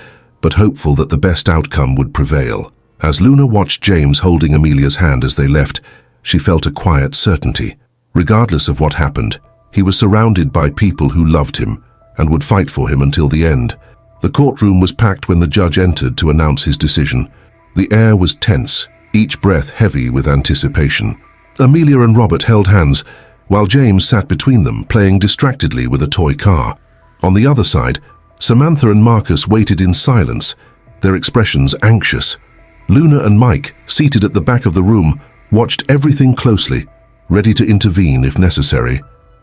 Speaker 1: but hopeful that the best outcome would prevail. As Luna watched James holding Amelia's hand as they left, she felt a quiet certainty. Regardless of what happened, he was surrounded by people who loved him and would fight for him until the end. The courtroom was packed when the judge entered to announce his decision. The air was tense, each breath heavy with anticipation. Amelia and Robert held hands, while James sat between them, playing distractedly with a toy car. On the other side, Samantha and Marcus waited in silence, their expressions anxious. Luna and Mike, seated at the back of the room, watched everything closely, ready to intervene if necessary.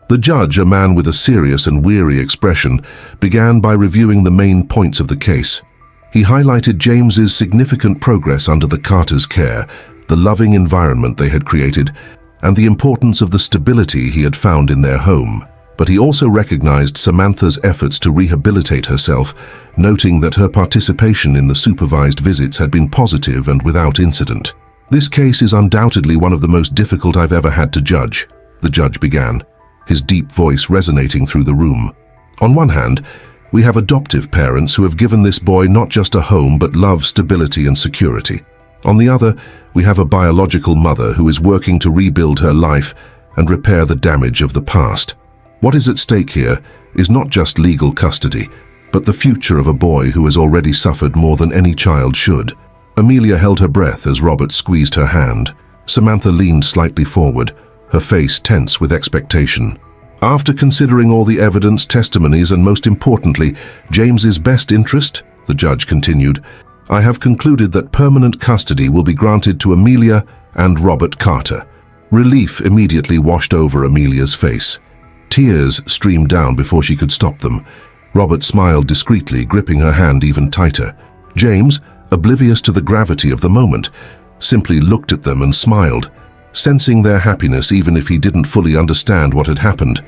Speaker 1: The judge, a man with a serious and weary expression, began by reviewing the main points of the case. He highlighted James's significant progress under the Carters' care, the loving environment they had created, and the importance of the stability he had found in their home. But he also recognized Samantha's efforts to rehabilitate herself, noting that her participation in the supervised visits had been positive and without incident. "This case is undoubtedly one of the most difficult I've ever had to judge," the judge began, his deep voice resonating through the room. "On one hand, we have adoptive parents who have given this boy not just a home but love, stability and security. On the other, we have a biological mother who is working to rebuild her life and repair the damage of the past. What is at stake here is not just legal custody, but the future of a boy who has already suffered more than any child should." Amelia held her breath as Robert squeezed her hand. Samantha leaned slightly forward, her face tense with expectation. "After considering all the evidence, testimonies, and most importantly, James's best interest," the judge continued, "I have concluded that permanent custody will be granted to Amelia and Robert Carter." Relief immediately washed over Amelia's face. Tears streamed down before she could stop them. Robert smiled discreetly, gripping her hand even tighter. James, oblivious to the gravity of the moment, simply looked at them and smiled, sensing their happiness even if he didn't fully understand what had happened.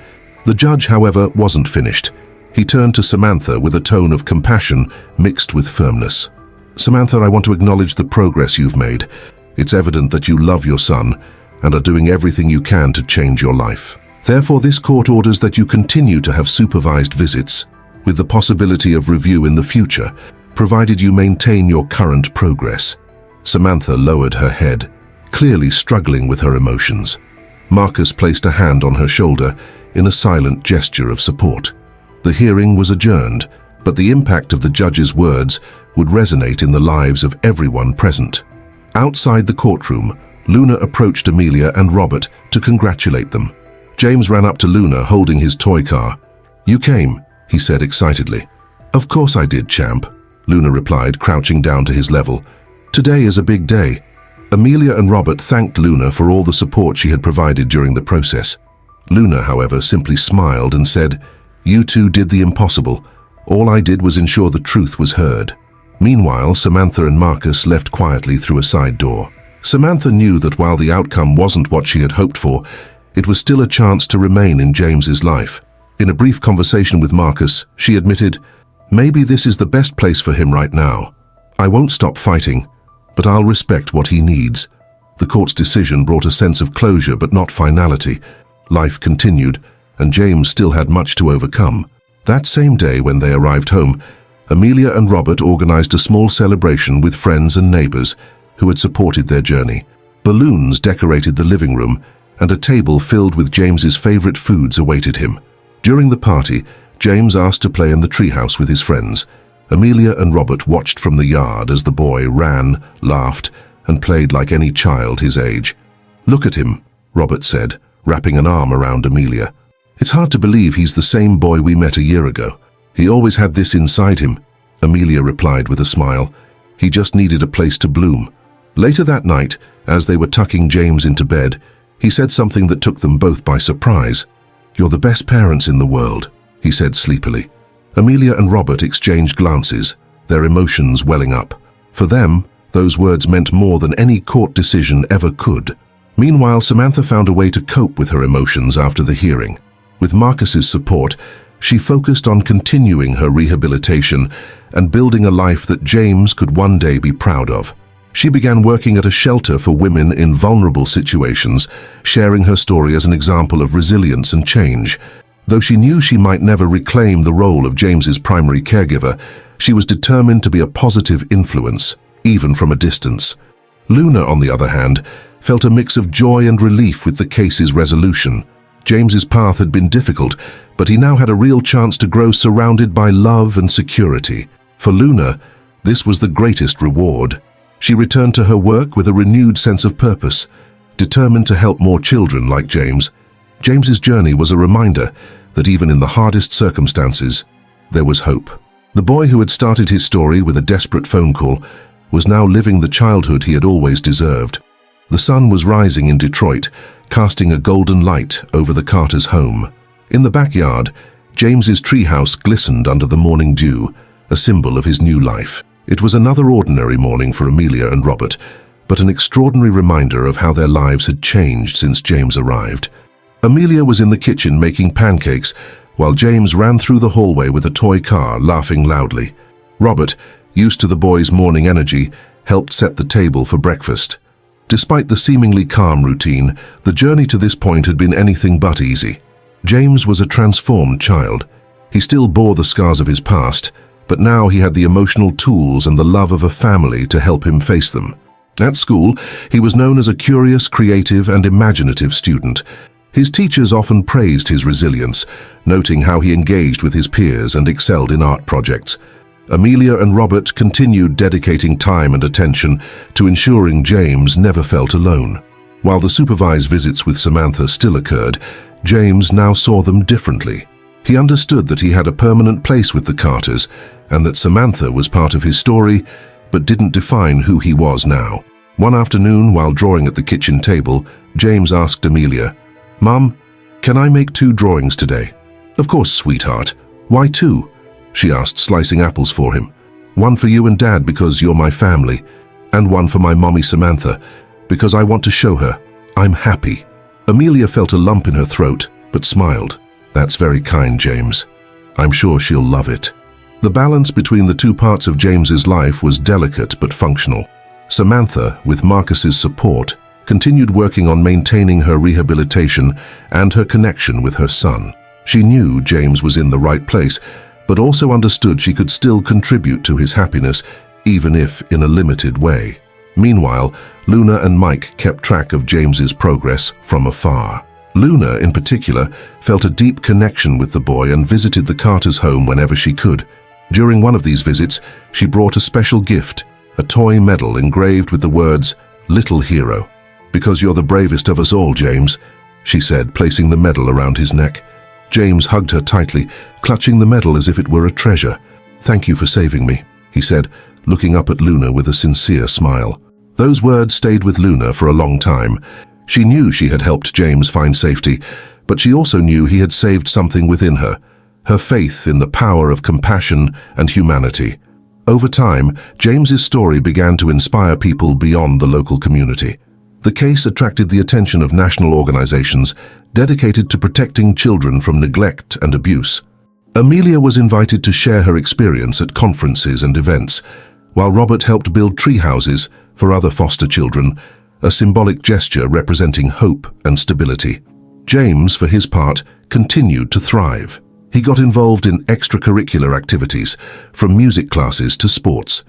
Speaker 1: The judge, however, wasn't finished. He turned to Samantha with a tone of compassion mixed with firmness. "Samantha, I want to acknowledge the progress you've made. It's evident that you love your son and are doing everything you can to change your life. Therefore, this court orders that you continue to have supervised visits, with the possibility of review in the future, provided you maintain your current progress." Samantha lowered her head, clearly struggling with her emotions. Marcus placed a hand on her shoulder in a silent gesture of support. The hearing was adjourned, but the impact of the judge's words would resonate in the lives of everyone present. Outside the courtroom, Luna approached Amelia and Robert to congratulate them. James ran up to Luna holding his toy car. "You came," he said excitedly. "Of course I did, champ," Luna replied, crouching down to his level. "Today is a big day." Amelia and Robert thanked Luna for all the support she had provided during the process. Luna, however, simply smiled and said, "You two did the impossible. All I did was ensure the truth was heard." Meanwhile, Samantha and Marcus left quietly through a side door. Samantha knew that while the outcome wasn't what she had hoped for, it was still a chance to remain in James's life. In a brief conversation with Marcus, she admitted, "Maybe this is the best place for him right now. I won't stop fighting, but I'll respect what he needs." The court's decision brought a sense of closure but not finality. Life continued, and James still had much to overcome. That same day when they arrived home, Amelia and Robert organized a small celebration with friends and neighbors who had supported their journey. Balloons decorated the living room, and a table filled with James's favorite foods awaited him. During the party, James asked to play in the treehouse with his friends. Amelia and Robert watched from the yard as the boy ran, laughed, and played like any child his age. "Look at him," Robert said, wrapping an arm around Amelia. "It's hard to believe he's the same boy we met a year ago. He always had this inside him," Amelia replied with a smile. "He just needed a place to bloom." Later that night, as they were tucking James into bed, he said something that took them both by surprise. "You're the best parents in the world," he said sleepily. Amelia and Robert exchanged glances, their emotions welling up. For them, those words meant more than any court decision ever could. Meanwhile, Samantha found a way to cope with her emotions after the hearing. With Marcus's support, she focused on continuing her rehabilitation and building a life that James could one day be proud of. She began working at a shelter for women in vulnerable situations, sharing her story as an example of resilience and change. Though she knew she might never reclaim the role of James's primary caregiver, she was determined to be a positive influence, even from a distance. Luna, on the other hand, felt a mix of joy and relief with the case's resolution. James's path had been difficult, but he now had a real chance to grow surrounded by love and security. For Luna, this was the greatest reward. She returned to her work with a renewed sense of purpose, determined to help more children like James. James's journey was a reminder that even in the hardest circumstances, there was hope. The boy who had started his story with a desperate phone call was now living the childhood he had always deserved. The sun was rising in Detroit, casting a golden light over the Carters' home. In the backyard, James's treehouse glistened under the morning dew, a symbol of his new life. It was another ordinary morning for Amelia and Robert, but an extraordinary reminder of how their lives had changed since James arrived. Amelia was in the kitchen making pancakes, while James ran through the hallway with a toy car, laughing loudly. Robert, used to the boys' morning energy, helped set the table for breakfast. Despite the seemingly calm routine, the journey to this point had been anything but easy. James was a transformed child. He still bore the scars of his past, but now he had the emotional tools and the love of a family to help him face them. At school, he was known as a curious, creative, and imaginative student. His teachers often praised his resilience, noting how he engaged with his peers and excelled in art projects. Amelia and Robert continued dedicating time and attention to ensuring James never felt alone. While the supervised visits with Samantha still occurred, James now saw them differently. He understood that he had a permanent place with the Carters and that Samantha was part of his story, but didn't define who he was now. One afternoon, while drawing at the kitchen table, James asked Amelia, "Mom, can I make 2 drawings today?" "Of course, sweetheart. Why 2? She asked, slicing apples for him. "One for you and Dad because you're my family, and one for my mommy Samantha because I want to show her I'm happy." Amelia felt a lump in her throat, but smiled. "That's very kind, James. I'm sure she'll love it." The balance between the 2 parts of James's life was delicate but functional. Samantha, with Marcus's support, continued working on maintaining her rehabilitation and her connection with her son. She knew James was in the right place, but also understood she could still contribute to his happiness, even if in a limited way. Meanwhile, Luna and Mike kept track of James's progress from afar. Luna, in particular, felt a deep connection with the boy and visited the Carters' home whenever she could. During one of these visits, she brought a special gift, a toy medal engraved with the words, "Little Hero." "Because you're the bravest of us all, James," she said, placing the medal around his neck. James hugged her tightly, clutching the medal as if it were a treasure. "Thank you for saving me," he said, looking up at Luna with a sincere smile. Those words stayed with Luna for a long time. She knew she had helped James find safety, but she also knew he had saved something within her, her faith in the power of compassion and humanity. Over time, James's story began to inspire people beyond the local community. The case attracted the attention of national organizations dedicated to protecting children from neglect and abuse. Amelia was invited to share her experience at conferences and events, while Robert helped build tree houses for other foster children, a symbolic gesture representing hope and stability. James, for his part, continued to thrive. He got involved in extracurricular activities, from music classes to sports.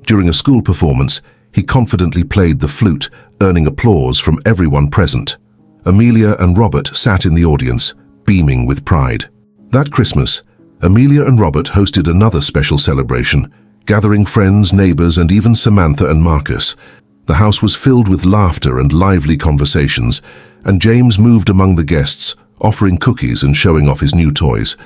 Speaker 1: During a school performance, he confidently played the flute, earning applause from everyone present. Amelia and Robert sat in the audience, beaming with pride. That Christmas, Amelia and Robert hosted another special celebration, gathering friends, neighbors, and even Samantha and Marcus. The house was filled with laughter and lively conversations, and James moved among the guests, offering cookies and showing off his new toys.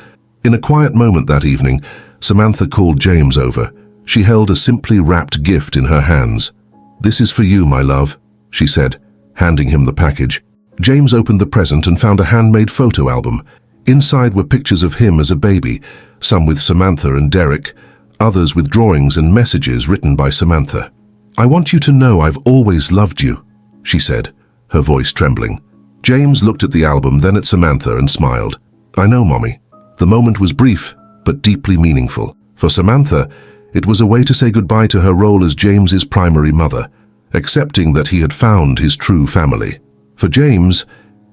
Speaker 1: In a quiet moment that evening, Samantha called James over. She held a simply wrapped gift in her hands. "This is for you, my love," she said, handing him the package. James opened the present and found a handmade photo album. Inside were pictures of him as a baby, some with Samantha and Derek, others with drawings and messages written by Samantha. "I want you to know I've always loved you," she said, her voice trembling. James looked at the album, then at Samantha, and smiled. "I know, Mommy." The moment was brief, but deeply meaningful. For Samantha, it was a way to say goodbye to her role as James's primary mother, accepting that he had found his true family. For James,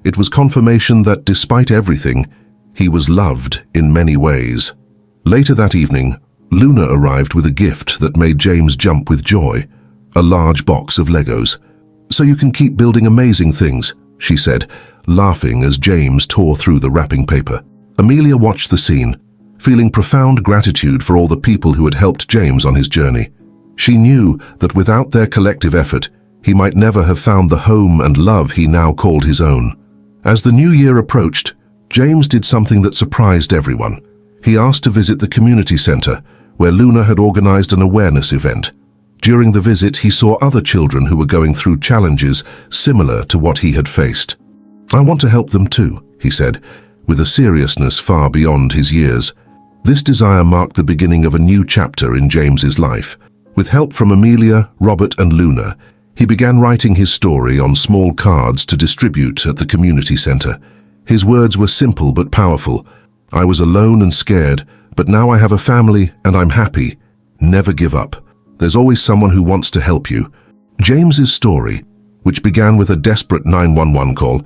Speaker 1: it was confirmation that despite everything, he was loved in many ways. Later that evening, Luna arrived with a gift that made James jump with joy, a large box of Legos. "So you can keep building amazing things," she said, laughing as James tore through the wrapping paper. Amelia watched the scene, feeling profound gratitude for all the people who had helped James on his journey. She knew that without their collective effort, he might never have found the home and love he now called his own. As the new year approached, James did something that surprised everyone. He asked to visit the community center, where Luna had organized an awareness event. During the visit, he saw other children who were going through challenges similar to what he had faced. "I want to help them too," he said, with a seriousness far beyond his years. This desire marked the beginning of a new chapter in James's life. With help from Amelia, Robert, and Luna, he began writing his story on small cards to distribute at the community center. His words were simple but powerful. "I was alone and scared, but now I have a family and I'm happy. Never give up. There's always someone who wants to help you." James's story, which began with a desperate 911 call,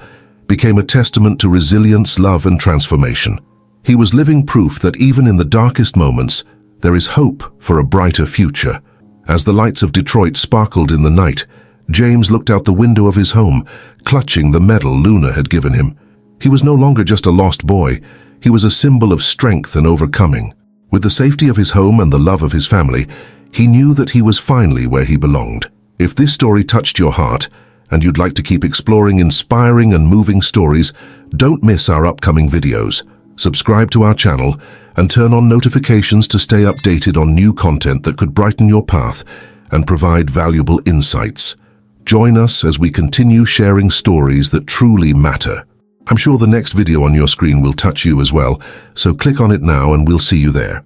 Speaker 1: became a testament to resilience, love, and transformation. He was living proof that even in the darkest moments, there is hope for a brighter future. As the lights of Detroit sparkled in the night, James looked out the window of his home, clutching the medal Luna had given him. He was no longer just a lost boy. He was a symbol of strength and overcoming. With the safety of his home and the love of his family, he knew that he was finally where he belonged. If this story touched your heart, and you'd like to keep exploring inspiring and moving stories, don't miss our upcoming videos. Subscribe to our channel and turn on notifications to stay updated on new content that could brighten your path and provide valuable insights. Join us as we continue sharing stories that truly matter. I'm sure the next video on your screen will touch you as well, so click on it now and we'll see you there.